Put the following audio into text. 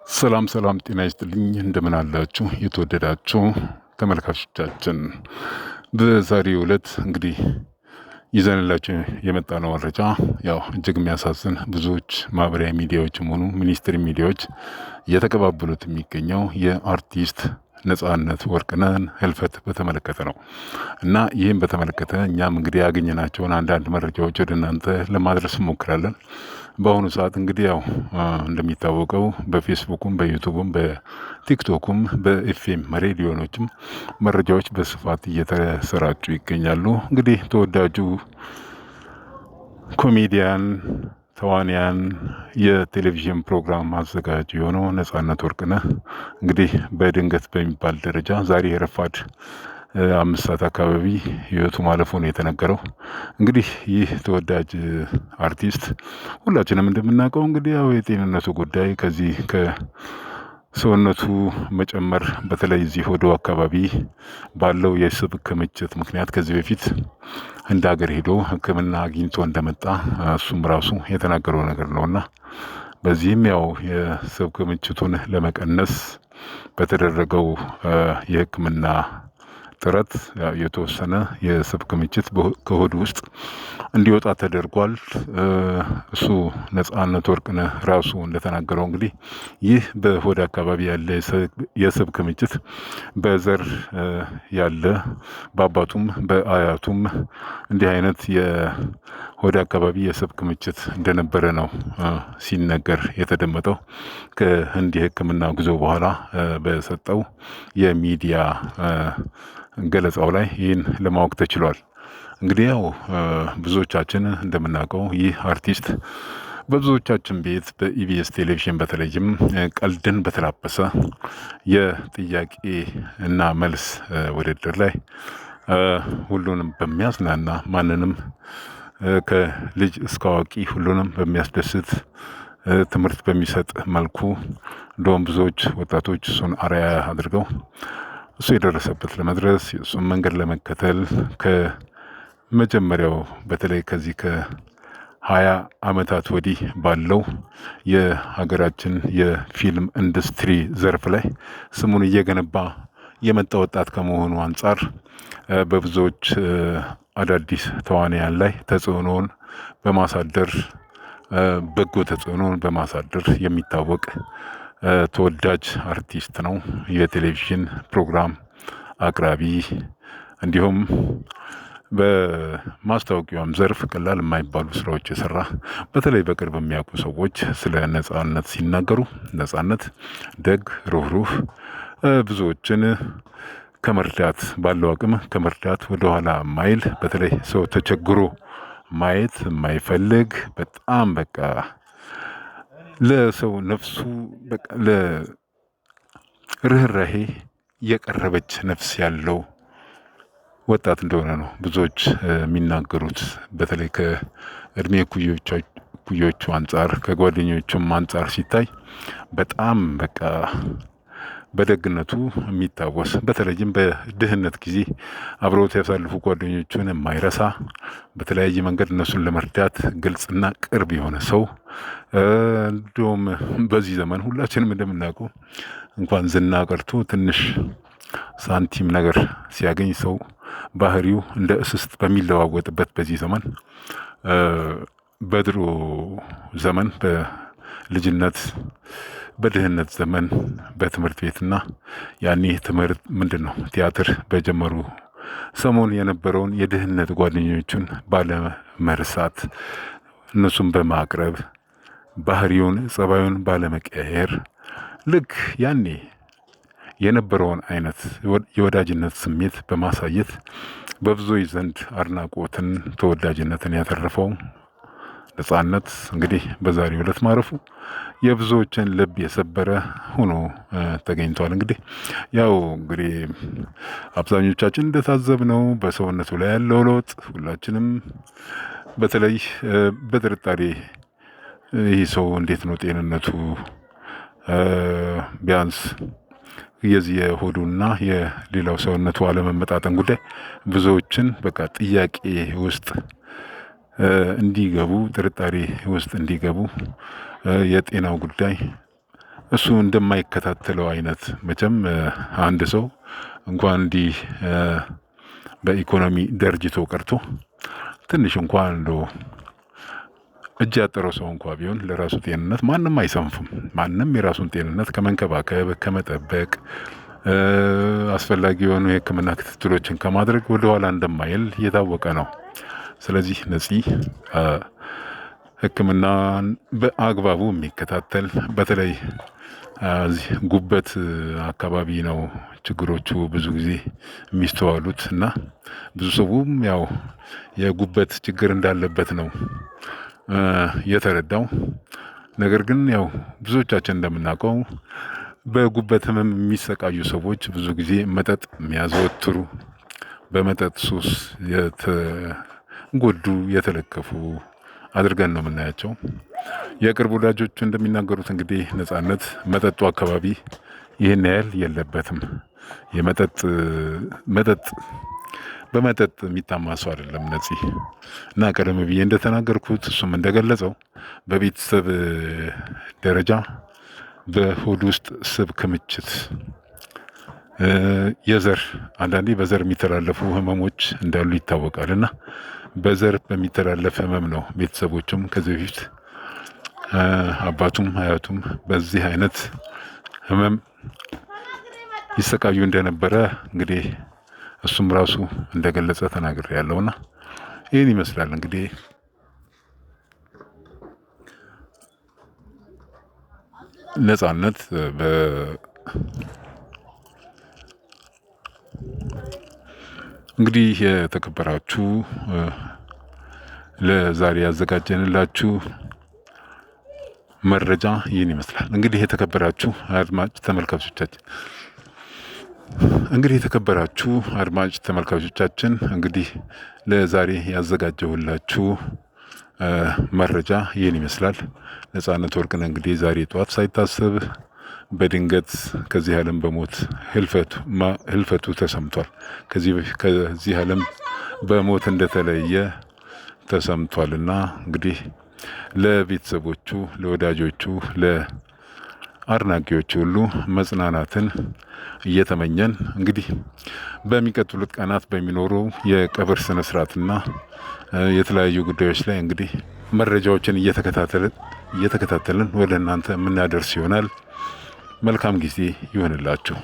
ሰላም ሰላም ጤና ይስጥልኝ እንደምን አላችሁ የተወደዳችሁ ተመልካቾቻችን። በዛሬው ዕለት እንግዲህ ይዘንላችሁ የመጣነው መረጃ ያው እጅግ የሚያሳዝን ብዙዎች ማህበራዊ ሚዲያዎችም ሆኑ ሚኒስትሪ ሚዲያዎች እየተቀባበሉት የሚገኘው የአርቲስት ነጻነት ወርቅነህን ህልፈት በተመለከተ ነው እና ይህም በተመለከተ እኛም እንግዲህ ያገኘናቸውን አንዳንድ መረጃዎች ወደ እናንተ ለማድረስ እንሞክራለን። በአሁኑ ሰዓት እንግዲህ ያው እንደሚታወቀው በፌስቡኩም በዩቱብም በቲክቶኩም በኤፍኤም ሬዲዮኖችም መረጃዎች በስፋት እየተሰራጩ ይገኛሉ። እንግዲህ ተወዳጁ ኮሜዲያን ተዋንያን የቴሌቪዥን ፕሮግራም አዘጋጅ የሆነው ነጻነት ወርቅነህ እንግዲህ በድንገት በሚባል ደረጃ ዛሬ ረፋድ 5 ሰዓት አካባቢ ህይወቱ ማለፉ ነው የተነገረው። እንግዲህ ይህ ተወዳጅ አርቲስት ሁላችንም እንደምናውቀው እንግዲህ ያው የጤንነቱ ጉዳይ ከዚህ ከሰውነቱ መጨመር በተለይ እዚህ ሆዶ አካባቢ ባለው የስብ ክምችት ምክንያት ከዚህ በፊት እንደ ሀገር ሄዶ ሕክምና አግኝቶ እንደመጣ እሱም ራሱ የተናገረው ነገር ነውና በዚህም ያው የስብ ክምችቱን ለመቀነስ በተደረገው የሕክምና ጥረት የተወሰነ የስብ ክምችት ከሆድ ውስጥ እንዲወጣ ተደርጓል። እሱ ነጻነት ወርቅነህ ራሱ እንደተናገረው እንግዲህ ይህ በሆድ አካባቢ ያለ የስብ ክምችት በዘር ያለ በአባቱም በአያቱም እንዲህ አይነት የሆድ አካባቢ የስብ ክምችት እንደነበረ ነው ሲነገር የተደመጠው። ከህንድ የህክምና ጉዞ በኋላ በሰጠው የሚዲያ ገለጻው ላይ ይህን ለማወቅ ተችሏል። እንግዲህ ያው ብዙዎቻችን እንደምናውቀው ይህ አርቲስት በብዙዎቻችን ቤት በኢቢኤስ ቴሌቪዥን በተለይም ቀልድን በተላበሰ የጥያቄ እና መልስ ውድድር ላይ ሁሉንም በሚያዝናና ማንንም ከልጅ እስከ አዋቂ ሁሉንም በሚያስደስት ትምህርት በሚሰጥ መልኩ እንደውም ብዙዎች ወጣቶች እሱን አርአያ አድርገው እሱ የደረሰበት ለመድረስ የእሱን መንገድ ለመከተል ከመጀመሪያው በተለይ ከዚህ ከ20 ዓመታት ወዲህ ባለው የሀገራችን የፊልም ኢንዱስትሪ ዘርፍ ላይ ስሙን እየገነባ የመጣ ወጣት ከመሆኑ አንጻር በብዙዎች አዳዲስ ተዋንያን ላይ ተጽዕኖውን በማሳደር በጎ ተጽዕኖውን በማሳደር የሚታወቅ ተወዳጅ አርቲስት ነው። የቴሌቪዥን ፕሮግራም አቅራቢ እንዲሁም በማስታወቂያውም ዘርፍ ቀላል የማይባሉ ስራዎች የሰራ በተለይ በቅርብ የሚያውቁ ሰዎች ስለ ነጻነት ሲናገሩ ነጻነት ደግ፣ ሩህሩህ ብዙዎችን ከመርዳት ባለው አቅም ከመርዳት ወደኋላ ማይል በተለይ ሰው ተቸግሮ ማየት የማይፈልግ በጣም በቃ ለሰው ነፍሱ በቃ ለርህራሄ የቀረበች ነፍስ ያለው ወጣት እንደሆነ ነው ብዙዎች የሚናገሩት። በተለይ ከእድሜ ኩዮቹ አንጻር ከጓደኞቹም አንጻር ሲታይ በጣም በቃ በደግነቱ የሚታወስ በተለይም በድህነት ጊዜ አብረውት ያሳልፉ ጓደኞቹን የማይረሳ በተለያየ መንገድ እነሱን ለመርዳት ግልጽና ቅርብ የሆነ ሰው። እንደውም በዚህ ዘመን ሁላችንም እንደምናውቀው እንኳን ዝና ቀርቶ ትንሽ ሳንቲም ነገር ሲያገኝ ሰው ባህሪው እንደ እስስት በሚለዋወጥበት በዚህ ዘመን በድሮ ዘመን በልጅነት በድህነት ዘመን በትምህርት ቤትና ያኔ ትምህርት ምንድነው ቲያትር በጀመሩ ሰሞን የነበረውን የድህነት ጓደኞቹን ባለመርሳት እነሱን በማቅረብ ባህሪውን ጸባዩን ባለመቀየር ልክ ያኔ የነበረውን አይነት የወዳጅነት ስሜት በማሳየት በብዙዎች ዘንድ አድናቆትን ተወዳጅነትን ያተረፈው ነጻነት እንግዲህ በዛሬው ዕለት ማረፉ የብዙዎችን ልብ የሰበረ ሆኖ ተገኝቷል። እንግዲህ ያው እንግዲህ አብዛኞቻችን እንደታዘብነው በሰውነቱ ላይ ያለው ለውጥ ሁላችንም በተለይ በጥርጣሬ ይህ ሰው እንዴት ነው ጤንነቱ ቢያንስ የዚህ የሆዱና የሌላው ሰውነቱ አለመመጣጠን ጉዳይ ብዙዎችን በቃ ጥያቄ ውስጥ እንዲገቡ ጥርጣሬ ውስጥ እንዲገቡ የጤናው ጉዳይ እሱ እንደማይከታተለው አይነት መቼም አንድ ሰው እንኳን እንዲህ በኢኮኖሚ ደርጅቶ ቀርቶ ትንሽ እንኳን እንደው እጅ ያጠረው ሰው እንኳ ቢሆን ለራሱ ጤንነት ማንም አይሰንፍም። ማንም የራሱን ጤንነት ከመንከባከብ ከመጠበቅ አስፈላጊ የሆኑ የሕክምና ክትትሎችን ከማድረግ ወደኋላ እንደማይል የታወቀ ነው። ስለዚህ ነፂ ሕክምናን በአግባቡ የሚከታተል በተለይ እዚህ ጉበት አካባቢ ነው ችግሮቹ ብዙ ጊዜ የሚስተዋሉት እና ብዙ ሰውም ያው የጉበት ችግር እንዳለበት ነው የተረዳው። ነገር ግን ያው ብዙዎቻችን እንደምናውቀው በጉበት ህመም የሚሰቃዩ ሰዎች ብዙ ጊዜ መጠጥ የሚያዘወትሩ በመጠጥ ሱስ የተጎዱ የተለከፉ አድርገን ነው የምናያቸው። የቅርብ ወዳጆቹ እንደሚናገሩት እንግዲህ ነጻነት መጠጡ አካባቢ ይህን ያህል የለበትም። መጠጥ በመጠጥ የሚታማ ሰው አይደለም ነፂ እና ቀደም ብዬ እንደተናገርኩት እሱም እንደገለጸው በቤተሰብ ደረጃ በሆድ ውስጥ ስብ ክምችት የዘር አንዳንዴ በዘር የሚተላለፉ ህመሞች እንዳሉ ይታወቃል እና በዘር በሚተላለፍ ህመም ነው ቤተሰቦቹም ከዚህ በፊት አባቱም አያቱም በዚህ አይነት ህመም ይሰቃዩ እንደነበረ እንግዲህ እሱም ራሱ እንደገለጸ ተናግሬያለሁና ይህን ይመስላል እንግዲህ ነጻነት እንግዲህ የተከበራችሁ ለዛሬ ያዘጋጀንላችሁ መረጃ ይህን ይመስላል። እንግዲህ የተከበራችሁ አድማጭ ተመልካቾቻችን እንግዲህ ለዛሬ ያዘጋጀሁላችሁ መረጃ ይህን ይመስላል። ነጻነት ወርቅነህ እንግዲህ ዛሬ ጠዋት ሳይታሰብ በድንገት ከዚህ ዓለም በሞት ህልፈቱ ተሰምቷል። ከዚህ ዓለም በሞት እንደተለየ ተሰምቷልና እንግዲህ ለቤተሰቦቹ፣ ለወዳጆቹ፣ ለአድናቂዎቹ ሁሉ መጽናናትን እየተመኘን እንግዲህ በሚቀጥሉት ቀናት በሚኖረው የቀብር ስነ ስርዓትና የተለያዩ ጉዳዮች ላይ እንግዲህ መረጃዎችን እየተከታተልን ወደ እናንተ የምናደርስ ይሆናል። መልካም ጊዜ ይሆንላችሁ።